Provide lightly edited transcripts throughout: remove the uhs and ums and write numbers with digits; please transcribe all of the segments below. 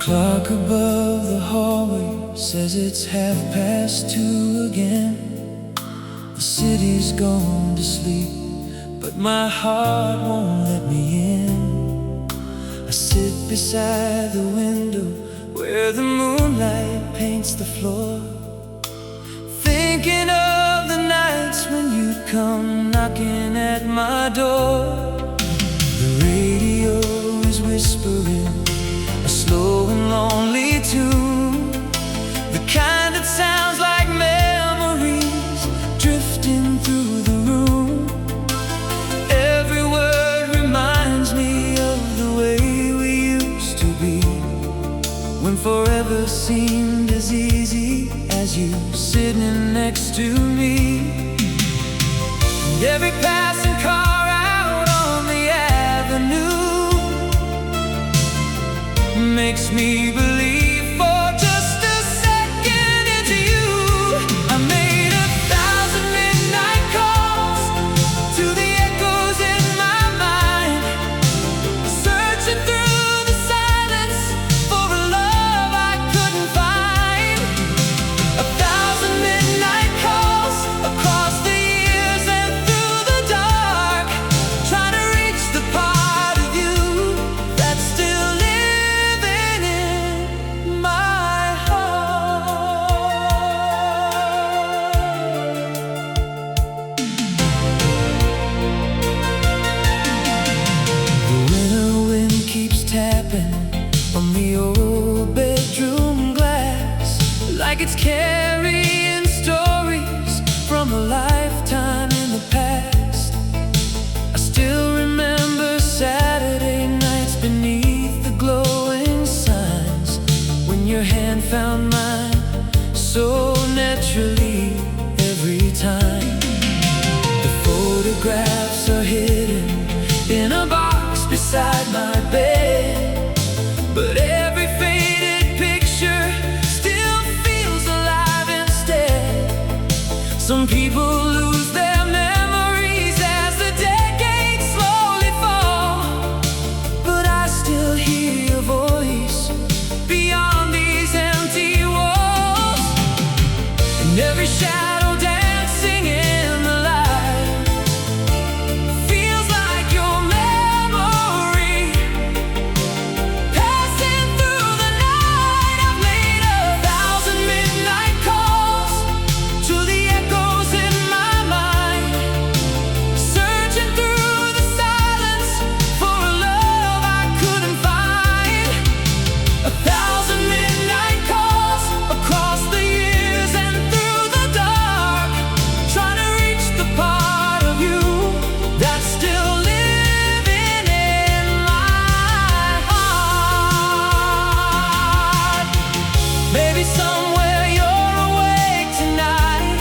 Clock above the hallway says it's 2:30 again. The city's gone to sleep, but my heart won't let me in. I sit beside the window where the moonlight paints the floor, thinking of the nights when you'd come knocking at my door. The radio is whispering a slow and lonely tune, the kind that sounds like memories drifting through the room. Every word reminds me of the way we used to be, when forever seemed as easy as you sitting next to me. And every passing car out on the avenue makes me believe for just a second into you. I made 1,000 midnight calls to the echoes in my mind, searching through the silence for a love I couldn't find. 1,000 midnight calls across the years and through the dark, trying to reach the part of you that's still living in my heart. The winter wind keeps tapping on the old bedroom glass, like it's carrying stories from a lifetime in the past. I still remember Saturday nights beneath the glowing signs, when your hand found mine so naturally every time. The photographs are hidden in a box beside my bed, but every faded picture still feels alive instead. Some people lose their memories as the decades slowly fall, but I still hear your voice beyond these empty walls. And every shadow dancing in the light feels like your memory passing through the night. I've made 1,000 midnight calls to the echoes in my mind, searching through the silence for a love I couldn't find. 1,000 midnight calls across the years and through the dark, trying to reach the part of you that's still living in my heart. Maybe somewhere you're awake tonight,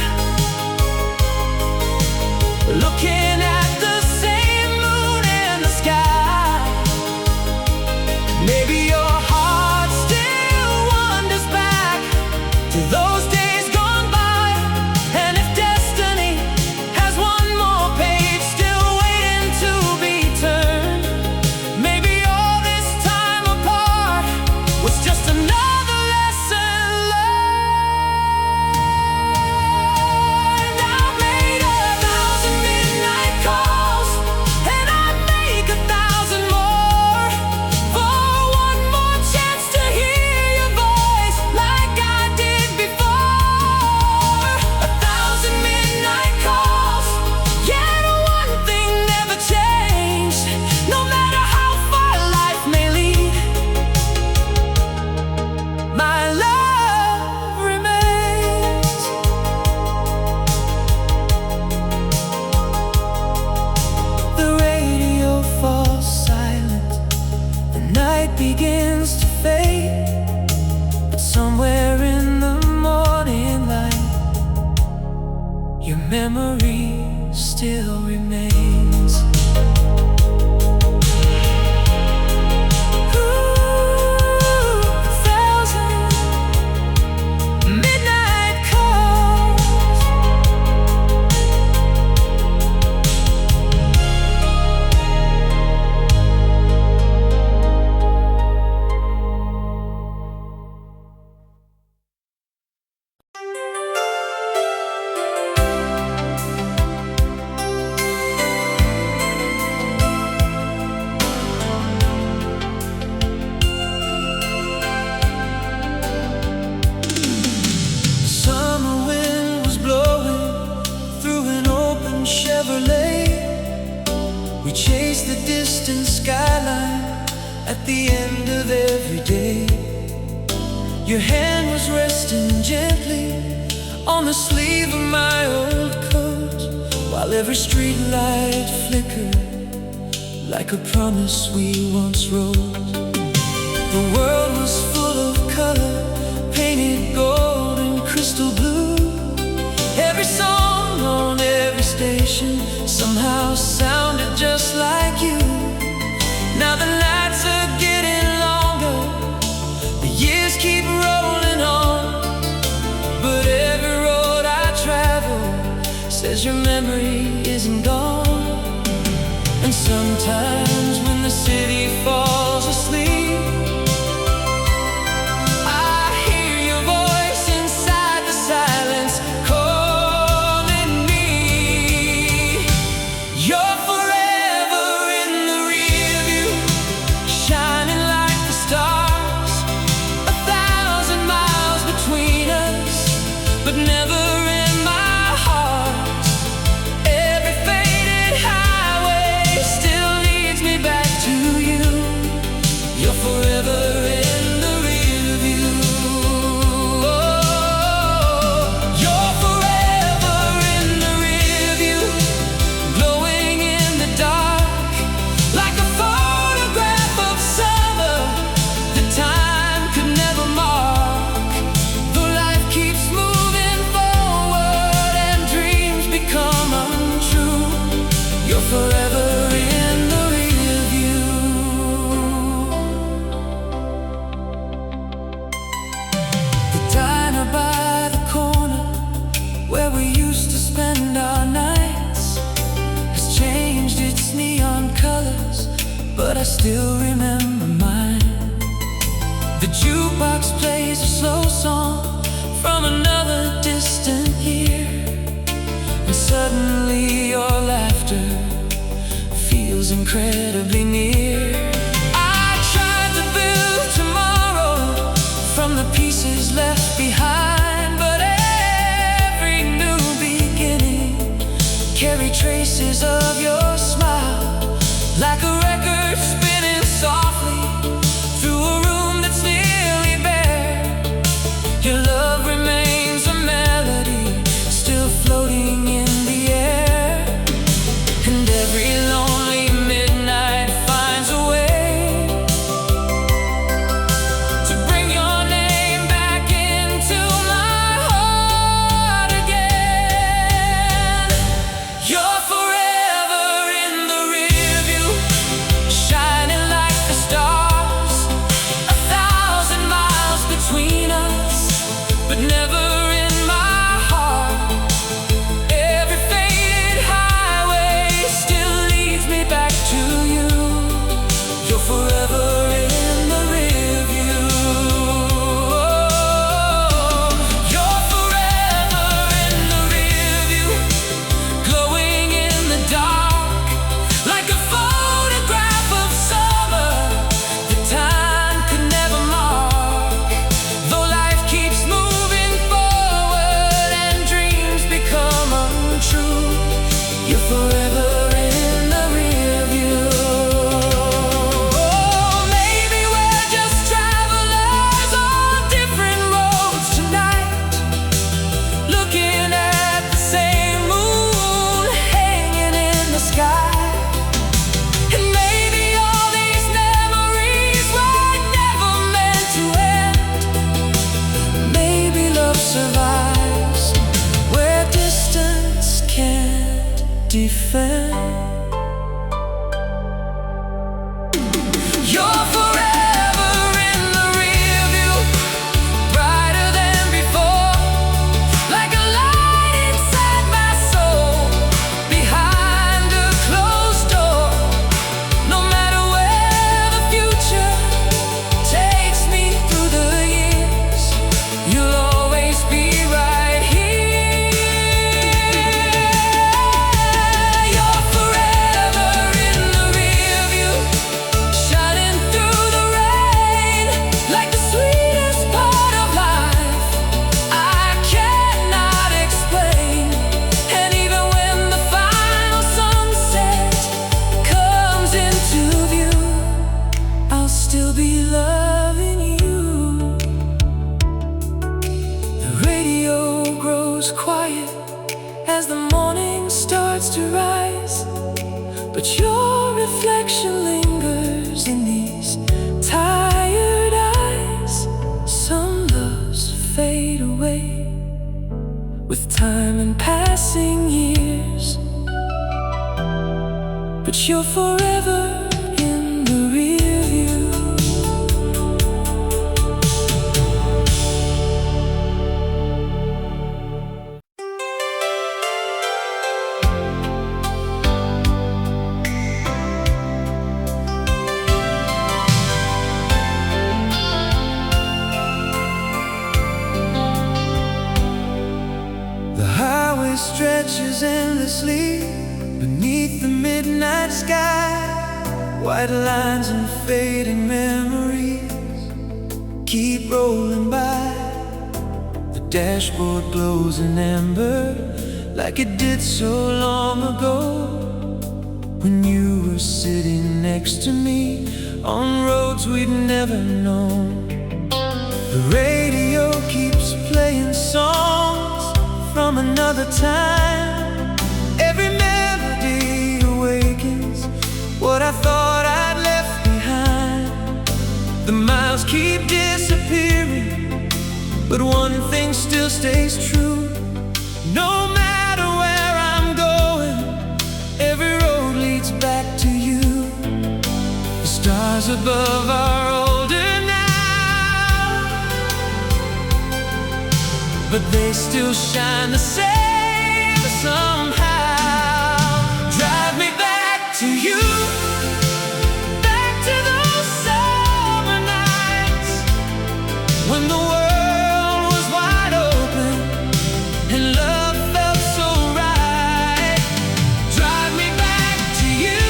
looking at the same moon in the sky. Maybe your heart still wanders back to those days gone by. And if destiny has one more page still waiting to be turned, maybe all this time apart was just another lesson learned. I've made 1,000 midnight calls, and I'd make 1,000 more for one more chance to hear your voice like I did before. 1,000 midnight calls, yet one thing never changed. No matter how far life may lead, my love remains. The radio falls silent, the night begins to fade, but somewhere in the morning light, your memory still remains. Ooh, 1,000 midnight calls. at the end of every day. Your hand was resting gently on the sleeve of my old coat, while every street light flickered like a promise we once wrote. The world was full of color, painted gold and crystal blue. Every song on every station somehow sounded just like you. Now the nights are getting longer, the years keep rolling on, but every road I travel says your memory isn't gone. And sometimes when the city falls asleep, I hear your voice inside the silence calling me. You're forever in the rear view, shining like the stars, 1,000 miles between us, but never in my heart. Every faded highway still leads me back to you. You're forever in the rear view. Oh, you're forever in the rear view, glowing in the dark like a photograph of summer that time could never mark. Though life keeps moving forward and dreams become untrue, you're forever in the rear view. The diner by the corner where we used to spend our nights has changed its neon colors, but I still remember mine. The jukebox plays a slow song from another distant year, and suddenly your laughter feels incredibly near. I tried to build tomorrow from the pieces left behind, but every new beginning carried traces of your smile, like a record spinning softly through a room that's nearly bare. Your love remains a melody still floating in the air, and every lonely midnight finds a way to bring your name back into my heart again. You're forever in the rear view, shining like the stars, 1,000 miles between us, but never in my heart. Every faded highway still leads me back to you. You're forever in the rear view. You're forever in the rear view, glowing in the dark like a photograph of summer that time could never mark. Though life keeps moving forward and dreams become untrue, you're forever in the rear view. Oh, maybe we're just travelers on different roads tonight, looking at the same moon hanging in the sky. And maybe all these memories were never meant to end. Maybe love survives where distance can't defend. You're forever in the rear view, brighter than before, like a light inside my soul, behind a closed door. No matter where the future takes me through the years, you'll always be right here. You're forever be loving you. The radio grows quiet as the morning starts to rise, but your reflection lingers in these tired eyes. Some loves fade away with time and passing years, but you're forever in the rear view. The highway stretches endlessly beneath the midnight sky. White lines and fading memories keep rolling by. The dashboard glows in amber like it did so long ago, when you were sitting next to me on roads we'd never known. The radio keeps playing songs from another time. Every melody awakens what I thought I'd left behind. The miles keep disappearing, but one thing still stays true. No matter where I'm going, every road leads back to you. The stars above are older now, but they still shine the same somehow. Drive me back to you, back to those summer nights when the world was wide open and love felt so right. Drive me back to you,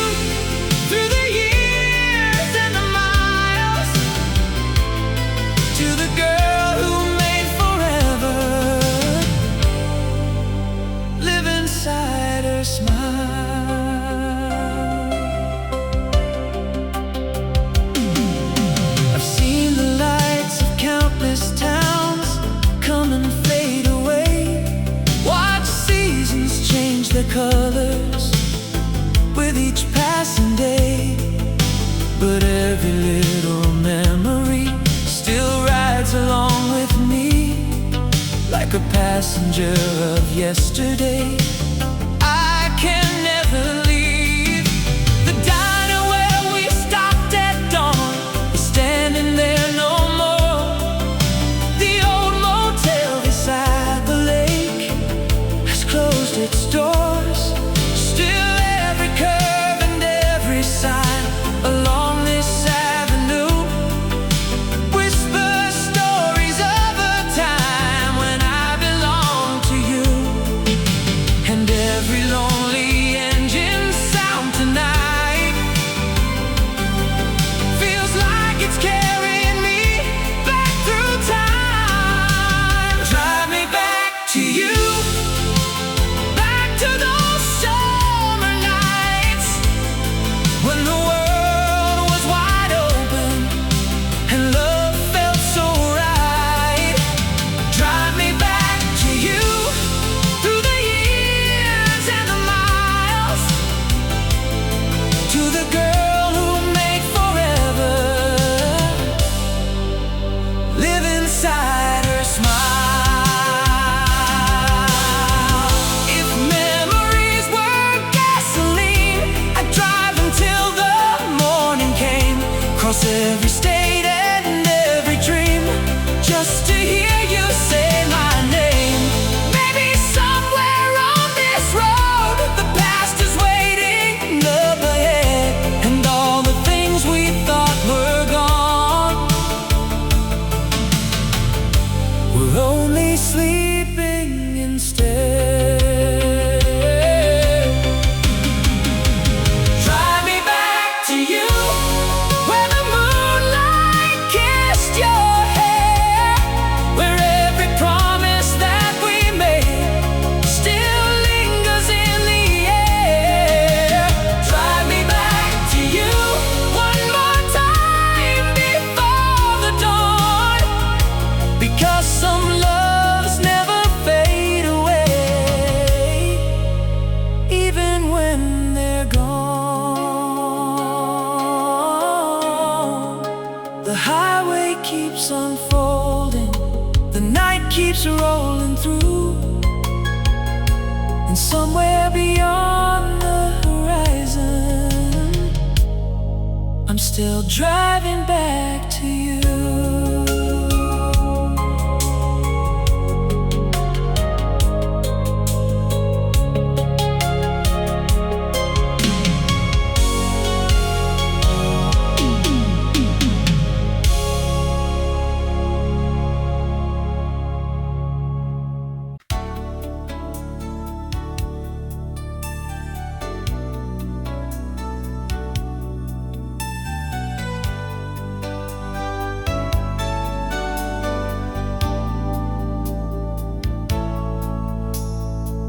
through the years and the miles, to the girl who made forever live inside her smile. I've seen the lights of countless towns come and fade away, watch seasons change their colors with each passing day, but every little memory still rides along with me, like a passenger of yesterday. I can never leave. The diner where we stopped at dawn is standing there no more. The old motel beside the lake has closed its doors. Still every curve and every sign along this avenue whisper stories of a time when I belonged to you. And every lonely engine highway keeps unfolding, the night keeps rolling through, and somewhere beyond the horizon, I'm still driving back to you.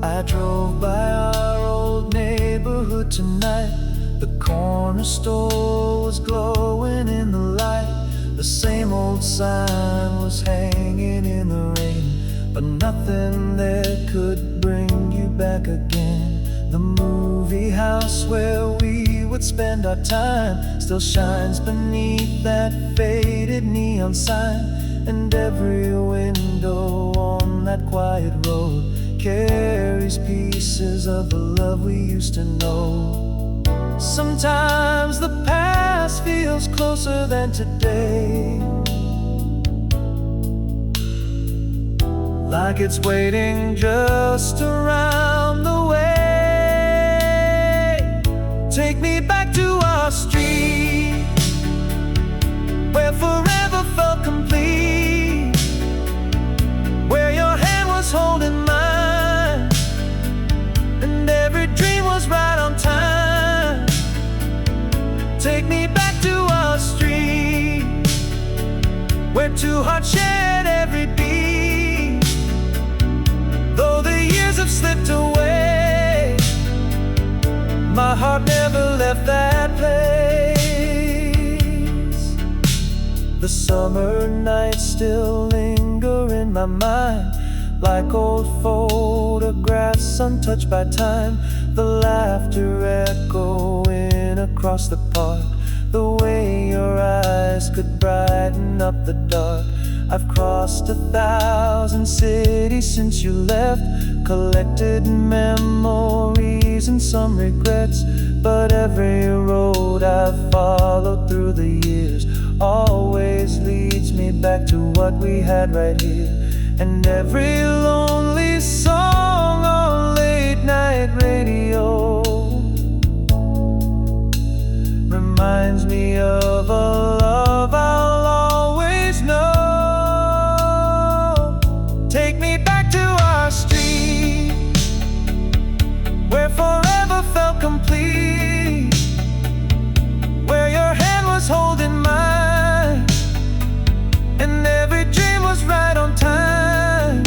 I drove by our old neighborhood tonight. The corner store was glowing in the light. The same old sign was hanging in the rain, but nothing there could bring you back again. The movie house where we would spend our time still shines beneath that faded neon sign, and every window on that quiet road carries pieces of the love we used to know. Sometimes the past feels closer than today, like it's waiting just around the way. Take me back to our street, where forever felt complete, where your hand was holding mine, and every dream was right on time. Take me back to our street, where two hearts shared every beat. Though the years have slipped away, my heart never left that place. The summer nights still linger in my mind, like old photographs untouched by time. The laughter echoing across the park, the way your eyes could brighten up the dark. I've crossed 1,000 cities since you left, collected memories and some regrets, but every road I've followed through the years always leads me back to what we had right here. And every lonely song on late night radio reminds me of a love I'll always know. Take me back to our street, where forever felt complete, where your hand was holding mine, and every dream was right on time.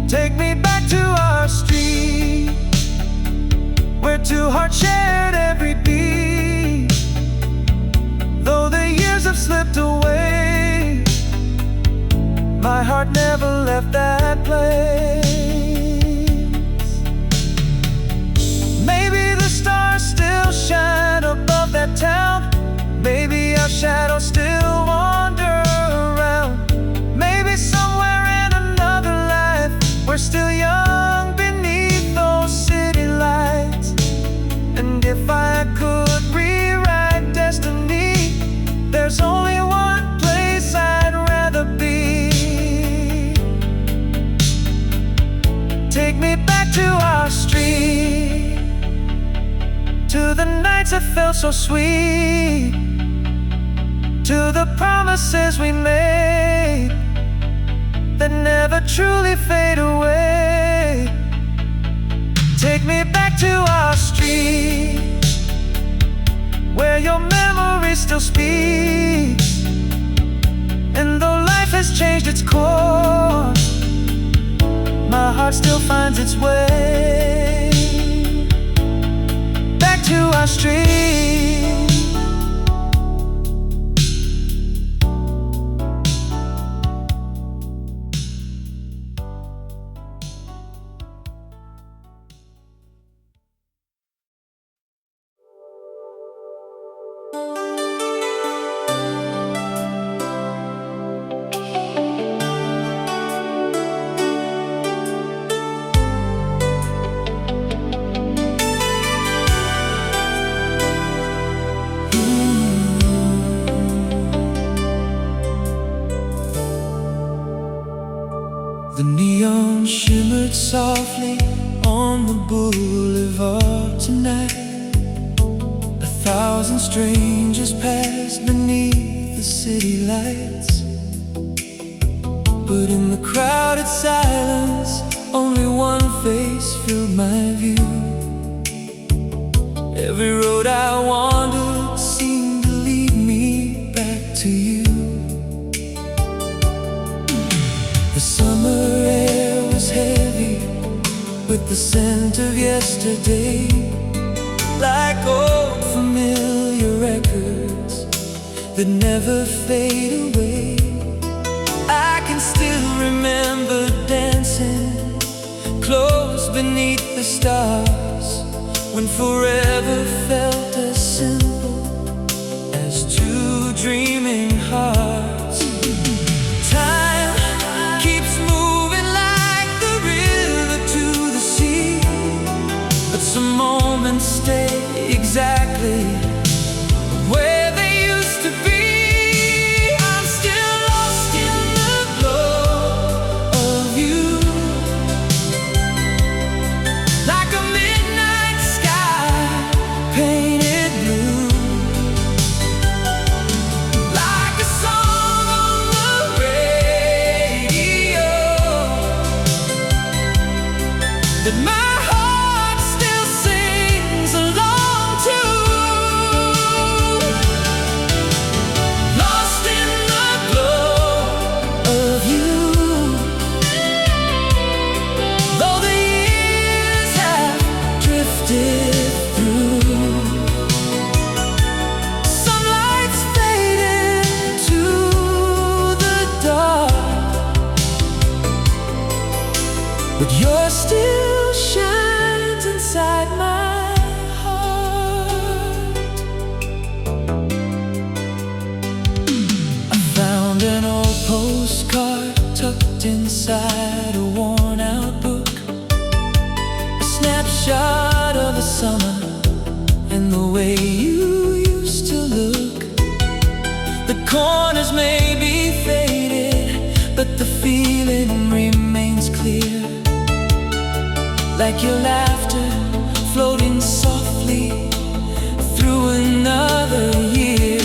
Take me back to our street, where two hearts shared every beat. Though the years have slipped away, my heart never left that place. Maybe the stars still shine above that town, maybe our shadows still wander around. Maybe somewhere in another life we're still young beneath those city lights. And if I could rewrite destiny, there's only one place I'd rather be. Take me back to our street, to the nights that felt so sweet, to the promises we made that never truly fade away. Take me back to our street, where your memory still speaks, and though life has changed its course, my heart still finds its way back to our street. neon shimmered softly on the boulevard tonight. 1,000 strangers passed beneath the city lights, but in the crowded silence, only one face filled my view. Every road I wandered seemed to lead me back to you. The summer air was heavy with the scent of yesterday, like old familiar records that never fade away. I can still remember dancing close beneath the stars, when forever felt as simple as two dreaming hearts. Time keeps moving like the river to the sea, but some moments stay exactly where they used to be. I'm still lost in the glow of you, like a midnight sky painted blue, like a song on the radio that my heart still sings along to. Lost in the glow of you, though the years have drifted through. Some lights fade into the dark, but yours still shines inside my heart. I found an old postcard tucked inside a worn-out book, a snapshot of the summer and the way you used to look. The corners may be faded, but the feeling remains clear, like your laughter floating softly through another year.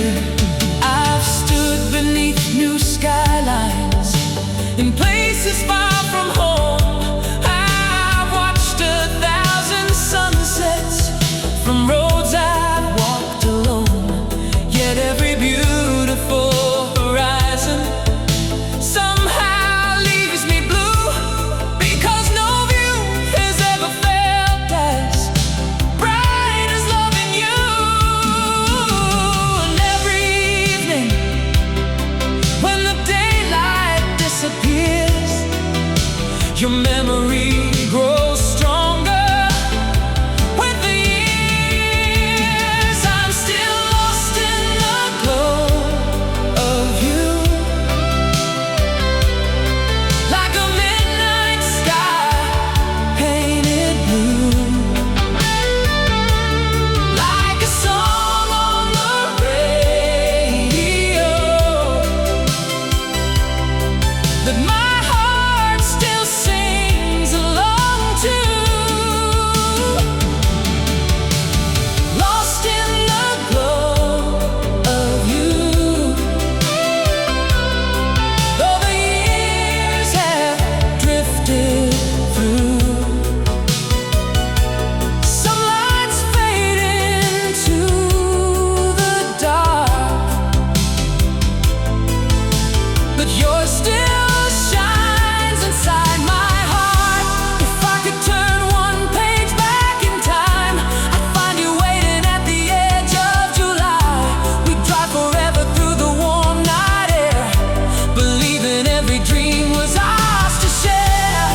I've stood beneath new skylines in places far from home. I've watched 1,000 sunsets from roads I've walked alone. Yet every beautiful horizon somehow leaves me blue, because no view has ever felt as bright as loving you. And every evening when the daylight disappears, your memory grows stronger with the years. I'm still lost in the glow of you, like a midnight sky painted blue, like a song on the radio that my heart still sings along to. Lost in the glow of you, though the years have drifted through. Some lights fade into the dark, but yours still shines inside my heart. If I could turn one page back in time, I'd find you waiting at the edge of July. We'd drive forever through the warm night air, believing every dream was ours to share.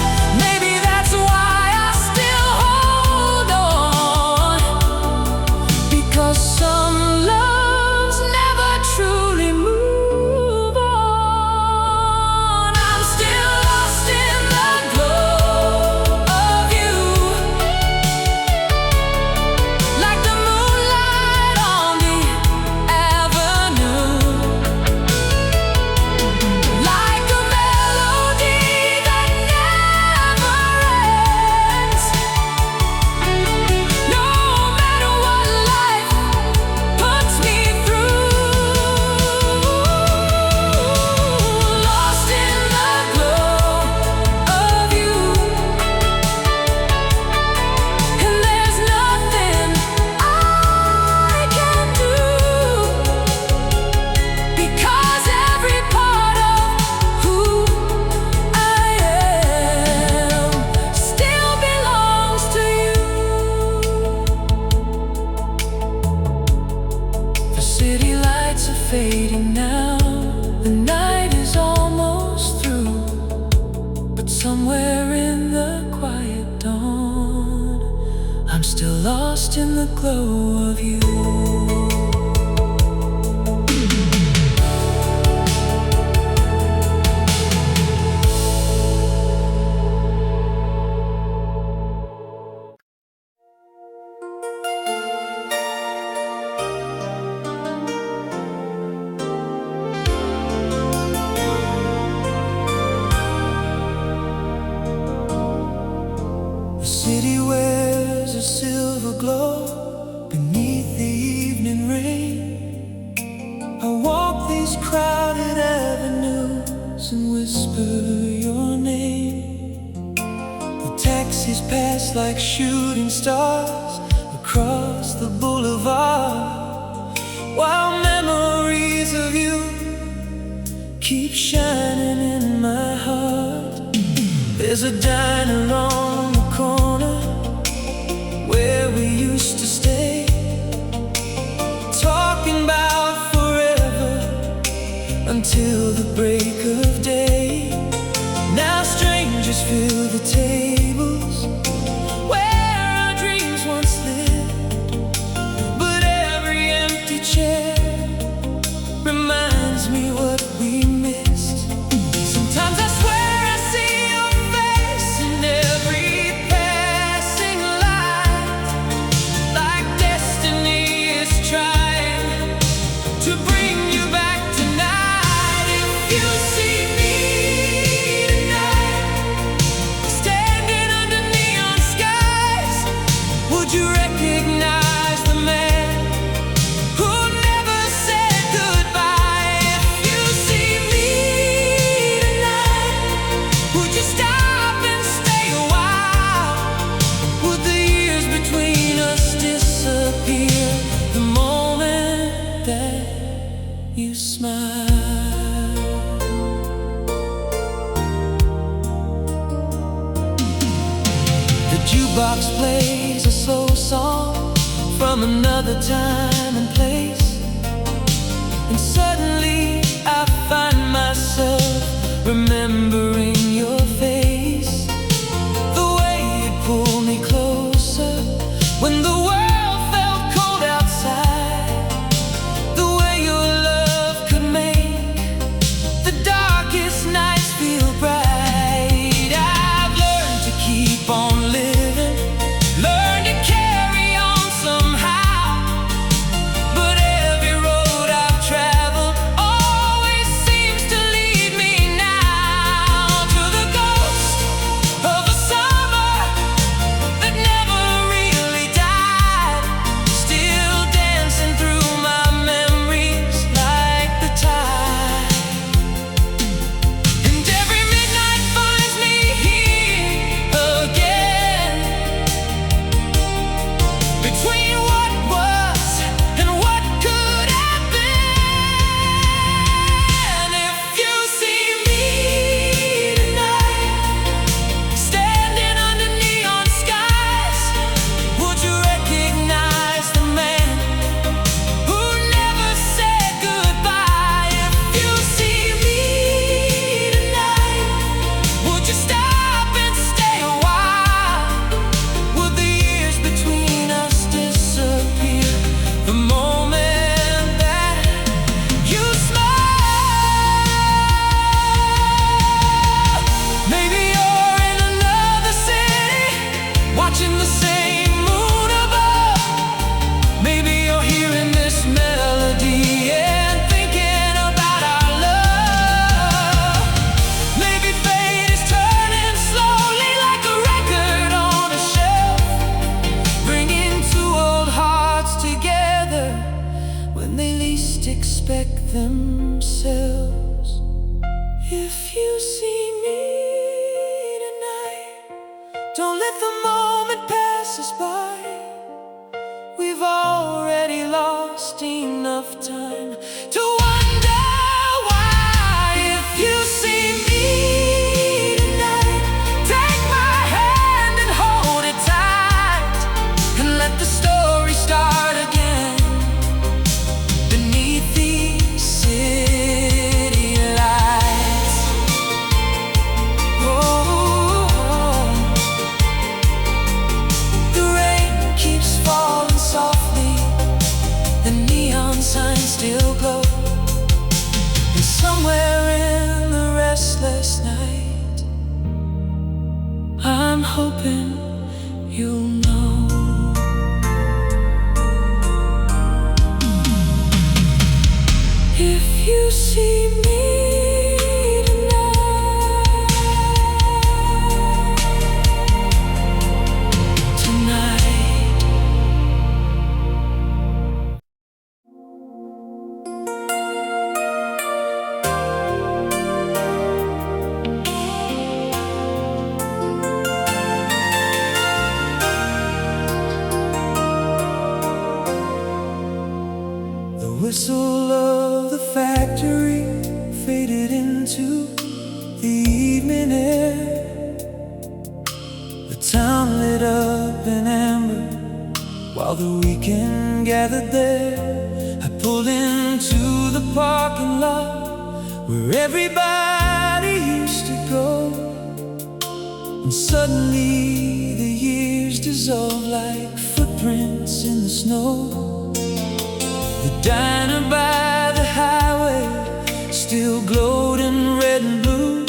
Maybe that's why I still hold on, because some loves never truly move on. lost in the glow of you. The city wears a silver glow beneath the evening rain. I walk these crowded avenues and whisper your name. The taxis pass like shooting stars across the boulevard, while memories of you keep shining in my heart. There's a diner on the corner where we used to stay, talking about forever until the break of day. Now strangers fill the tables where our dreams once lived, but every empty chair reminds me what we missed. Sometimes I swear I see your face in every passing light, like destiny is trying to bring you back tonight. If you see me tonight, standing under neon skies, would you recognize the man who never said goodbye? If you see me tonight, would you stop and stay a while? Would the years between us disappear the moment that you smile? The jukebox plays a slow song from another time and place, and suddenly I find myself remembering your face. The way you pulled me closer when the world felt cold outside. The way your love could make the darkest nights feel bright. I've learned to keep on living, learned to carry on somehow, but last night. I'm hoping you'll know. If you see me tonight, the whistle of the factory faded into the evening air. The town lit up in amber while the weekend gathered there. I pulled into the parking lot where everybody used to go, and suddenly the years dissolved like footprints in the snow. The diner by the highway still glowed in red and blue.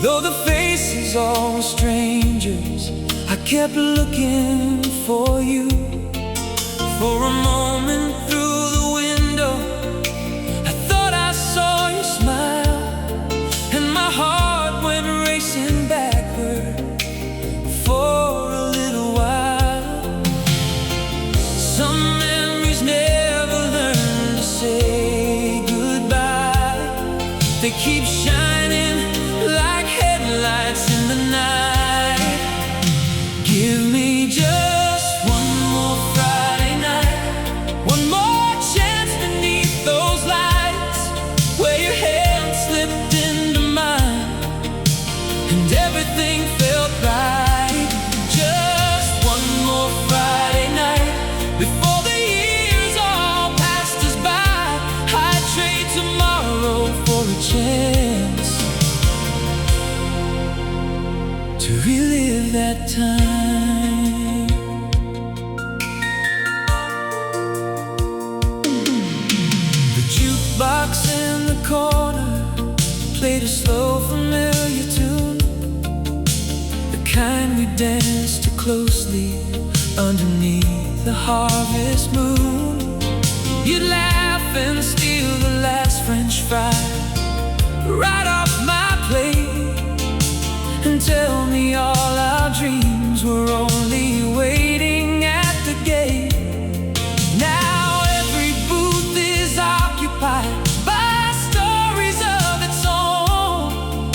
Though the faces all were strangers, I kept looking for you. For a moment through the window, I thought I saw you smile, and my heart went racing backward for a little while. Some memories never learn to say goodbye. They keep shining like headlights in the night. Give me just one more Friday night, one more chance beneath those lights, where your hand slipped into mine and everything felt right. Just one more Friday night before the years all passed us by. I'd trade tomorrow for a chance to relive that time. The jukebox in the corner played a slow, familiar tune, the kind we danced to closely underneath the harvest moon. You'd laugh and steal the last French fry right off my plate, and tell me all our dreams were only waiting at the gate. Now every booth is occupied by stories of its own,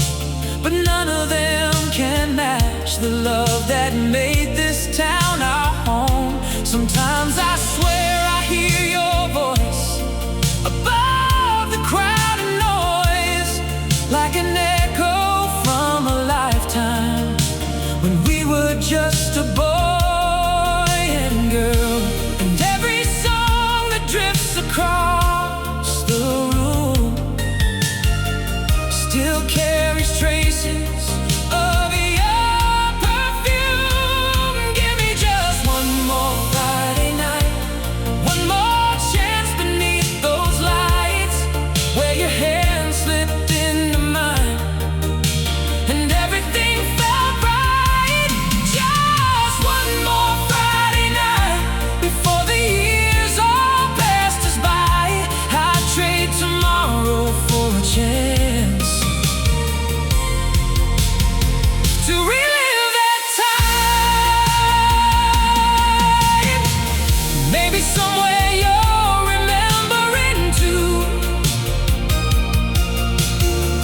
but none of them can match the love that made this town our home. Sometimes I swear I hear your voice above the crowd and noise, like an echo from a lifetime when we were just a boy and girl. And every song that drifts across the room still carries traces of your perfume. Give me just one more Friday night, one more chance beneath those lights, where your hand slipped into mine and everything felt right. Just one more Friday night before the years all passed us by. I'd trade tomorrow for a chance to relive that time. Maybe somewhere you're remembering too,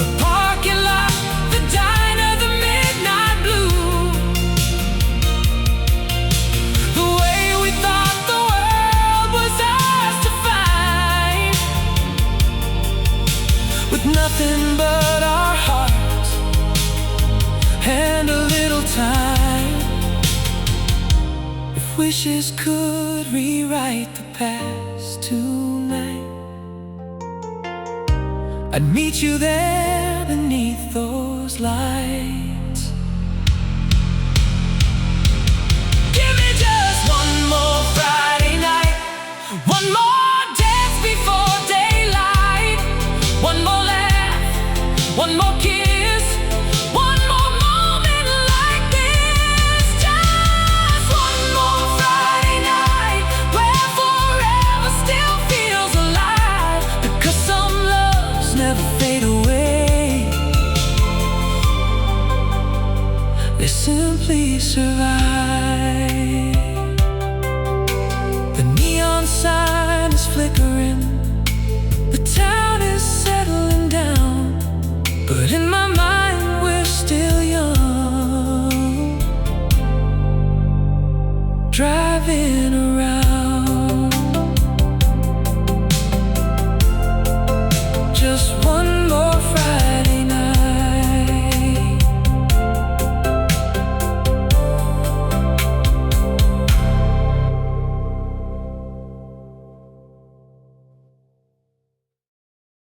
the parking lot, the diner, the midnight blue, the way we thought the world was ours to find, with nothing but our hearts and a little time. If wishes could rewrite the past tonight, I'd meet you there beneath those lights. Give me just one more Friday night, one more dance before daylight, one more laugh, one more kiss, one more moment like this. Just one more Friday night where forever still feels alive. Because some loves never fade away, they simply survive.